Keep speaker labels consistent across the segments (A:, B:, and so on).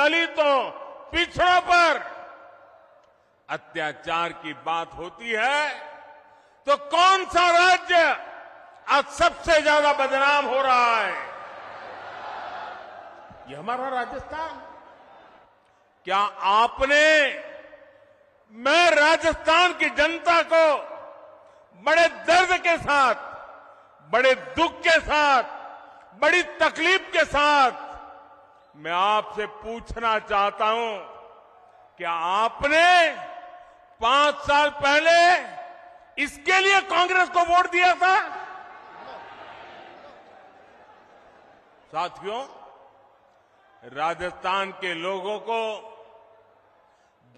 A: दलितों, पिछड़ों पर अत्याचार की बात होती है तो कौन सा राज्य आज सबसे ज्यादा बदनाम हो रहा है? ये हमारा राजस्थान। क्या आपने, मैं राजस्थान की जनता को बड़े दर्द के साथ, बड़े दुख के साथ, बड़ी तकलीफ के साथ मैं आपसे पूछना चाहता हूं, क्या आपने 5 साल पहले इसके लिए कांग्रेस को वोट दिया था? साथियों, राजस्थान के लोगों को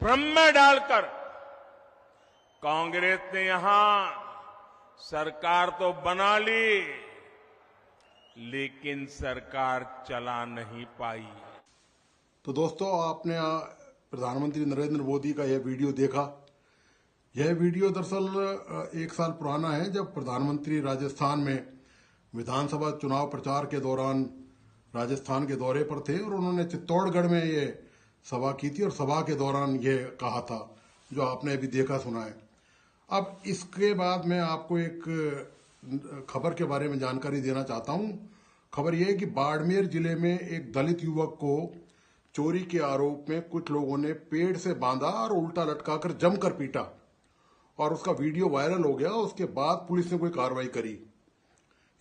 A: भ्रम में डालकर कांग्रेस ने यहां सरकार तो बना ली, लेकिन सरकार चला नहीं पाई।
B: तो दोस्तों, आपने प्रधानमंत्री नरेंद्र मोदी का यह वीडियो देखा। यह वीडियो दरअसल 1 साल पुराना है, जब प्रधानमंत्री राजस्थान में विधानसभा चुनाव प्रचार के दौरान राजस्थान के दौरे पर थे और उन्होंने चित्तौड़गढ़ में ये सभा की थी और सभा के दौरान ये कहा था, जो आपने अभी देखा सुना है। अब इसके बाद मैं आपको एक खबर के बारे में जानकारी देना चाहता हूं। खबर यह है कि बाड़मेर जिले में एक दलित युवक को चोरी के आरोप में कुछ लोगों ने पेड़ से बांधा और उल्टा लटकाकर जमकर पीटा और उसका वीडियो वायरल हो गया। उसके बाद पुलिस ने कोई कार्रवाई करी।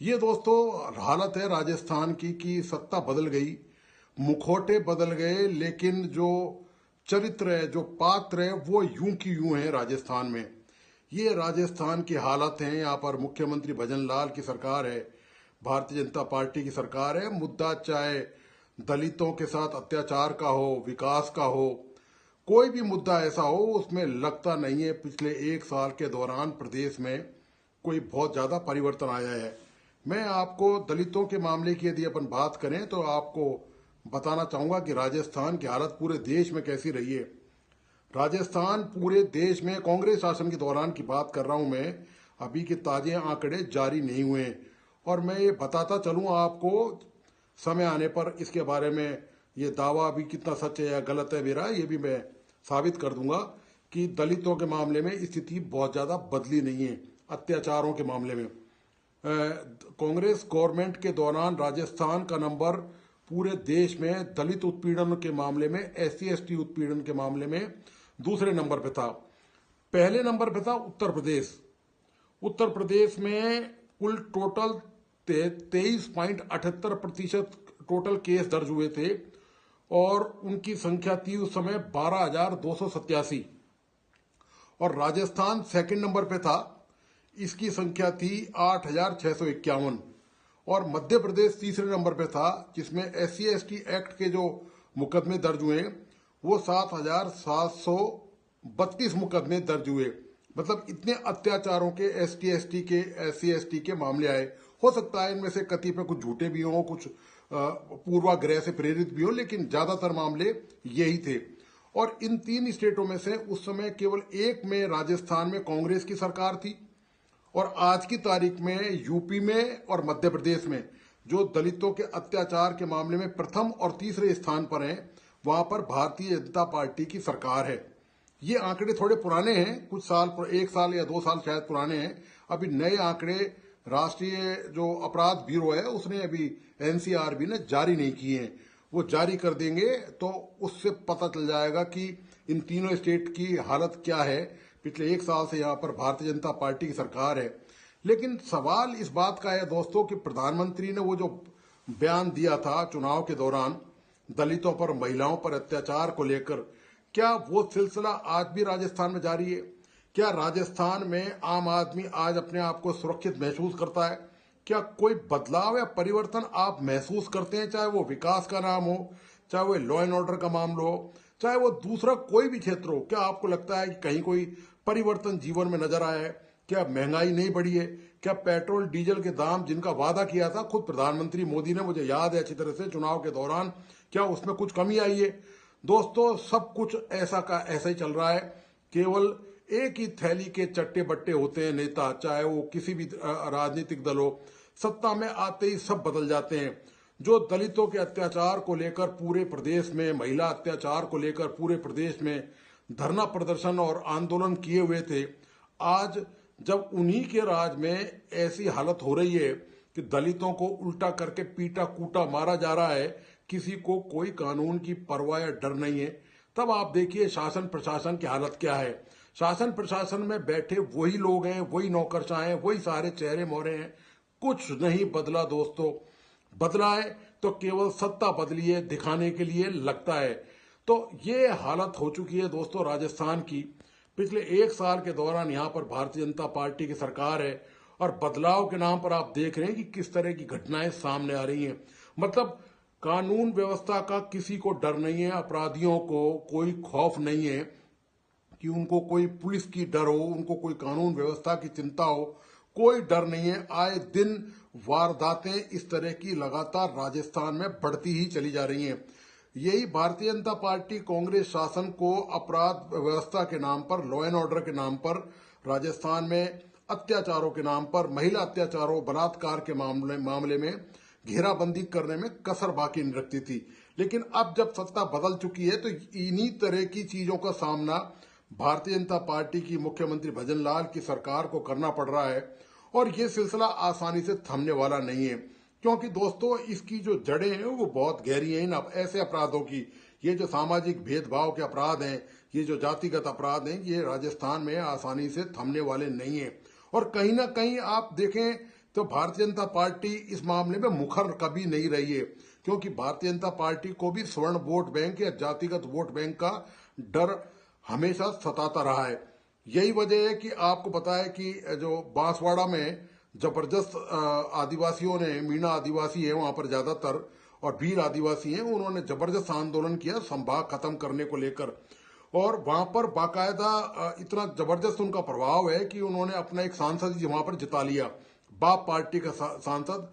B: ये दोस्तों हालत है राजस्थान की कि सत्ता बदल गई, मुखौटे बदल गए, लेकिन जो चरित्र है, जो पात्र है, वो यूं की यूं है राजस्थान में। ये राजस्थान की हालत है। यहाँ पर मुख्यमंत्री भजन लाल की सरकार है, भारतीय जनता पार्टी की सरकार है। मुद्दा चाहे दलितों के साथ अत्याचार का हो, विकास का हो, कोई भी मुद्दा ऐसा हो, उसमें लगता नहीं है पिछले 1 साल के दौरान प्रदेश में कोई बहुत ज्यादा परिवर्तन आया है। मैं आपको दलितों के मामले की यदि अपन बात करें तो आपको बताना चाहूंगा कि राजस्थान की हालत पूरे देश में कैसी रही है। राजस्थान पूरे देश में कांग्रेस शासन के दौरान की बात कर रहा हूं मैं, अभी के ताजे आंकड़े जारी नहीं हुए और मैं ये बताता चलूं आपको समय आने पर इसके बारे में, ये दावा अभी कितना सच है या गलत है मेरा, ये भी मैं साबित कर दूंगा कि दलितों के मामले में स्थिति बहुत ज्यादा बदली नहीं है। अत्याचारों के मामले में कांग्रेस गवर्नमेंट के दौरान राजस्थान का नंबर पूरे देश में दलित उत्पीड़न के मामले में, SC/ST उत्पीड़न के मामले में दूसरे नंबर पे था। पहले नंबर पे था उत्तर प्रदेश। उत्तर प्रदेश में कुल टोटल 23.78% टोटल केस दर्ज हुए थे और उनकी संख्या थी उस समय 12,287 और राजस्थान सेकंड नंबर पे था, इसकी संख्या थी 8,651 और मध्य प्रदेश तीसरे नंबर पे था, जिसमें SC/ST एक्ट के जो मुकदमे दर्ज हुए वो 7,732 मुकदमे दर्ज हुए। मतलब इतने अत्याचारों के SC/ST के मामले आए। हो सकता है इनमें से कतिपय कुछ झूठे भी हों, कुछ पूर्वाग्रह से प्रेरित भी हो, लेकिन ज्यादातर मामले यही थे। और इन 3 स्टेटों में से उस समय केवल एक में राजस्थान में कांग्रेस की सरकार थी और आज की तारीख में यूपी में और मध्य प्रदेश में जो दलितों के अत्याचार के मामले में प्रथम और तीसरे स्थान पर हैं, वहां पर भारतीय जनता पार्टी की सरकार है। ये आंकड़े थोड़े पुराने हैं, कुछ साल, 1 साल या 2 साल शायद पुराने हैं। अभी नए आंकड़े राष्ट्रीय जो अपराध ब्यूरो है उसने अभी NCRB ने जारी नहीं किए हैं। वो जारी कर देंगे तो उससे पता चल जाएगा कि इन तीनों स्टेट की हालत क्या है। पिछले 1 साल से यहाँ पर भारतीय जनता पार्टी की सरकार है। लेकिन सवाल इस बात का है दोस्तों कि प्रधानमंत्री ने वो जो बयान दिया था चुनाव के दौरान दलितों पर, महिलाओं पर अत्याचार को लेकर, क्या वो सिलसिला आज भी राजस्थान में जारी है? क्या राजस्थान में आम आदमी आज अपने आप को सुरक्षित महसूस करता है? क्या कोई बदलाव या परिवर्तन आप महसूस करते हैं? चाहे वो विकास का नाम हो, चाहे वो लॉ एंड ऑर्डर का मामला हो, चाहे वो दूसरा कोई भी क्षेत्र हो, क्या आपको लगता है कि कहीं कोई परिवर्तन जीवन में नजर आया है? क्या महंगाई नहीं बढ़ी है? क्या पेट्रोल डीजल के दाम जिनका वादा किया था खुद प्रधानमंत्री मोदी ने, मुझे याद है अच्छी तरह से, चुनाव के दौरान, क्या उसमें कुछ कमी आई है? दोस्तों, सब कुछ ऐसा का ऐसा ही चल रहा है। केवल एक ही थैली के चट्टे बट्टे होते हैं नेता, चाहे वो किसी भी राजनीतिक दल हो। सत्ता में आते ही सब बदल जाते हैं। जो दलितों के अत्याचार को लेकर पूरे प्रदेश में, महिला अत्याचार को लेकर पूरे प्रदेश में धरना प्रदर्शन और आंदोलन किए हुए थे, आज जब उन्हीं के राज में ऐसी हालत हो रही है कि दलितों को उल्टा करके पीटा कूटा मारा जा रहा है, किसी को कोई कानून की परवाह या डर नहीं है, तब आप देखिए शासन प्रशासन की हालत क्या है। शासन प्रशासन में बैठे वही लोग हैं, वही नौकरशाह हैं, वही सारे चेहरे मोहरे हैं, कुछ नहीं बदला दोस्तों। बदला है तो केवल सत्ता बदली है दिखाने के लिए लगता है। तो ये हालत हो चुकी है दोस्तों राजस्थान की। पिछले 1 साल के दौरान यहाँ पर भारतीय जनता पार्टी की सरकार है और बदलाव के नाम पर आप देख रहे हैं कि किस तरह की घटनाएं सामने आ रही हैं। मतलब कानून व्यवस्था का किसी को डर नहीं है, अपराधियों को कोई खौफ नहीं है कि उनको कोई पुलिस की डर हो, उनको कोई कानून व्यवस्था की चिंता हो, कोई डर नहीं है। आए दिन वारदातें इस तरह की लगातार राजस्थान में बढ़ती ही चली जा रही हैं। यही भारतीय जनता पार्टी कांग्रेस शासन को अपराध व्यवस्था के नाम पर, लॉ एंड ऑर्डर के नाम पर, राजस्थान में अत्याचारों के नाम पर, महिला अत्याचारों बलात्कार के मामले में घेराबंदी करने में कसर बाकी नहीं रखती थी। लेकिन अब जब सत्ता बदल चुकी है तो इन्हीं तरह की चीजों का सामना भारतीय जनता पार्टी की मुख्यमंत्री भजन लाल की सरकार को करना पड़ रहा है और ये सिलसिला आसानी से थमने वाला नहीं है, क्योंकि दोस्तों इसकी जो जड़ें हैं वो बहुत गहरी हैं। अब ऐसे अपराधों की, ये जो सामाजिक भेदभाव के अपराध हैं, ये जो जातिगत अपराध हैं, ये राजस्थान में आसानी से थमने वाले नहीं है। और कहीं ना कहीं आप देखें तो भारतीय जनता पार्टी इस मामले में मुखर कभी नहीं रही है, क्योंकि भारतीय जनता पार्टी को भी स्वर्ण वोट बैंक या जातिगत वोट बैंक का डर हमेशा सताता रहा है। यही वजह है कि आपको पता है कि जो बांसवाड़ा में जबरदस्त आदिवासियों ने, मीणा आदिवासी है वहां पर ज्यादातर और भील आदिवासी हैं, उन्होंने जबरदस्त आंदोलन किया संभाग खत्म करने को लेकर। और वहां पर बाकायदा इतना जबरदस्त उनका प्रभाव है कि उन्होंने अपना एक सांसद वहां पर जिता लिया। बाप पार्टी का सांसद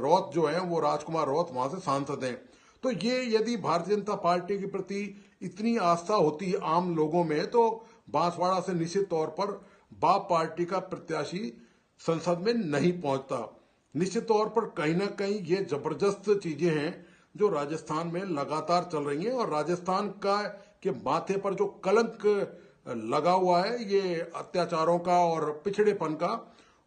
B: रौत जो है, वो राजकुमार रौत वहां से सांसद हैं। तो ये यदि भारतीय जनता पार्टी के प्रति इतनी आस्था होती है आम लोगों में, तो बांसवाड़ा से निश्चित तौर पर बाप पार्टी का प्रत्याशी संसद में नहीं पहुंचता। निश्चित तौर पर कहीं ना कहीं ये जबरदस्त चीजें हैं जो राजस्थान में लगातार चल रही हैं और राजस्थान का के माथे पर जो कलंक लगा हुआ है ये अत्याचारों का और पिछड़ेपन का,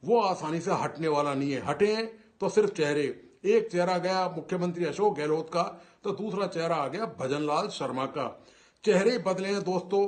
B: वो आसानी से हटने वाला नहीं है। हटे तो सिर्फ चेहरे, एक चेहरा गया मुख्यमंत्री अशोक गहलोत का तो दूसरा चेहरा आ गया भजनलाल शर्मा का। चेहरे बदले हैं दोस्तों,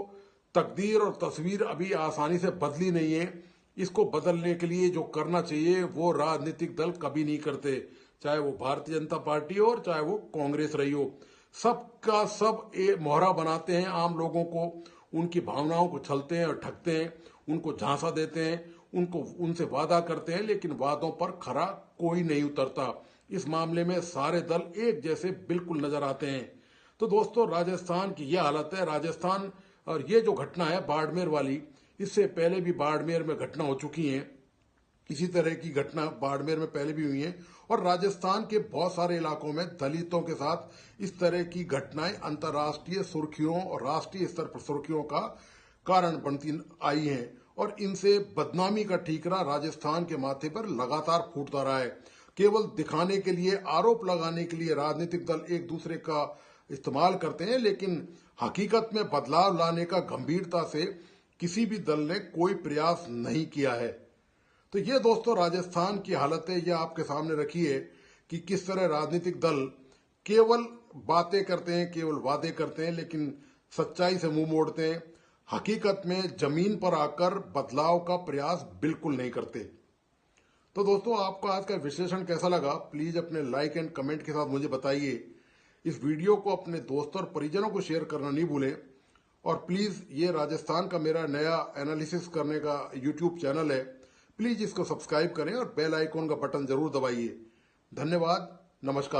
B: तकदीर और तस्वीर अभी आसानी से बदली नहीं है। इसको बदलने के लिए जो करना चाहिए वो राजनीतिक दल कभी नहीं करते, चाहे वो भारतीय जनता पार्टी हो और चाहे वो कांग्रेस रही हो। सबका सब मोहरा बनाते हैं आम लोगों को, उनकी भावनाओं को छलते हैं और ठगते हैं, उनको झांसा देते हैं, उनको उनसे वादा करते हैं, लेकिन वादों पर खरा कोई नहीं उतरता। इस मामले में सारे दल एक जैसे बिल्कुल नजर आते हैं। तो दोस्तों राजस्थान की यह हालत है। राजस्थान और ये जो घटना है बाड़मेर वाली, इससे पहले भी बाड़मेर में घटना हो चुकी है, इसी तरह की घटना बाड़मेर में पहले भी हुई है और राजस्थान के बहुत सारे इलाकों में दलितों के साथ इस तरह की घटनाएं अंतर्राष्ट्रीय सुर्खियों और राष्ट्रीय स्तर पर सुर्खियों का कारण बनती आई हैं और इनसे बदनामी का ठीकरा राजस्थान के माथे पर लगातार फूटता रहा है। केवल दिखाने के लिए, आरोप लगाने के लिए राजनीतिक दल एक दूसरे का इस्तेमाल करते हैं, लेकिन हकीकत में बदलाव लाने का गंभीरता से किसी भी दल ने कोई प्रयास नहीं किया है। तो ये दोस्तों राजस्थान की हालत है, ये आपके सामने रखी है कि किस तरह राजनीतिक दल केवल बातें करते हैं, केवल वादे करते हैं, लेकिन सच्चाई से मुंह मोड़ते हैं। हकीकत में जमीन पर आकर बदलाव का प्रयास बिल्कुल नहीं करते। तो दोस्तों आपका आज का विश्लेषण कैसा लगा, प्लीज अपने लाइक एंड कमेंट के साथ मुझे बताइए। इस वीडियो को अपने दोस्तों और परिजनों को शेयर करना नहीं भूलें और प्लीज ये राजस्थान का मेरा नया एनालिसिस करने का यूट्यूब चैनल है, प्लीज इसको सब्सक्राइब करें और बेल आइकॉन का बटन जरूर दबाइए। धन्यवाद, नमस्कार।